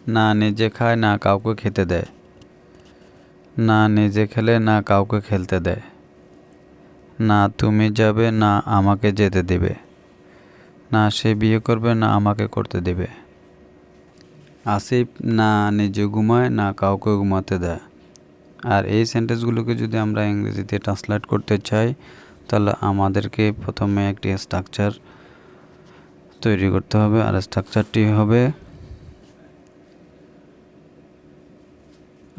না নিজে খায় না কাউকে খেতে দেয়। না নিজে খেলে না কাউকে খেলতে দেয়। না তুমি যাবে না আমাকে যেতে দেবে। না সে বিয়ে করবে না আমাকে করতে দেবে। আসিফ না নিজে ঘুমায় না কাউকে ঘুমাতে দেয়। আর এই সেন্টেন্সগুলোকে যদি আমরা ইংরেজিতে ট্রান্সলেট করতে চাই তাহলে আমাদেরকে প্রথমে একটি স্ট্রাকচার তৈরি করতে হবে। আর স্ট্রাকচারটি হবে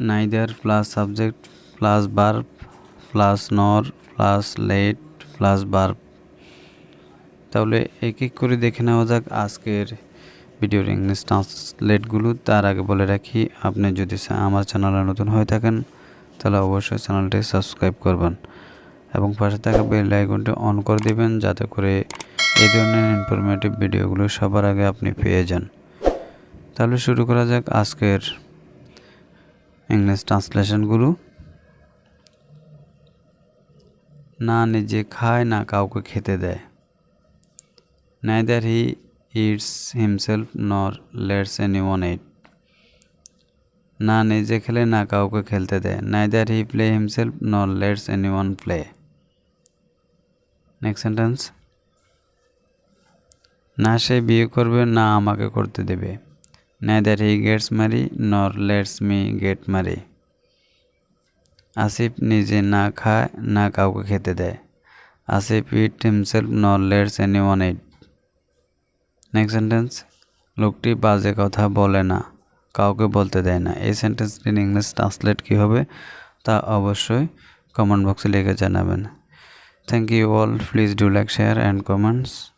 neither plus subject plus verb plus নর প্লাস লেট প্লাস ভার্ব। তাহলে এক এক করে দেখে নেওয়া যাক আজকের ভিডিওর ইংলিশ ট্রান্সলেটগুলো। তার আগে বলে রাখি, আপনি যদি আমার চ্যানেলে নতুন হয়ে থাকেন তাহলে অবশ্যই চ্যানেলটি সাবস্ক্রাইব করবেন এবং পাশে থাকা বেল আইকনটি অন করে দিবেন যাতে করে এই ধরনের ইনফরমেটিভ ভিডিওগুলো সবার আগে আপনি পেয়ে যান। তাহলে শুরু করা যাক আজকের ইংলিশ ট্রান্সলেশনগুলো। না নিজে খায় না কাউকে খেতে দেয়। Neither he eats himself nor lets anyone eat. না নিজে খেলে না কাউকে খেলতে দেয়। Neither he play himself nor lets anyone play. Next sentence. না সে বিয়ে করবে না আমাকে করতে দেবে। Neither he gets married nor lets me get married. Asif নিজে না খায় না কাউকে খেতে দেয়। Asif eat himself nor lets anyone eat. Next sentence, লোকটি বাজে কথা বলে না কাউকে বলতে দেয় না। এই সেন্টেন্সটির ইংলিশ ট্রান্সলেট কী হবে তা অবশ্যই কমেন্ট বক্সে লিখে জানাবেন। Thank you all, please do like, share and comments.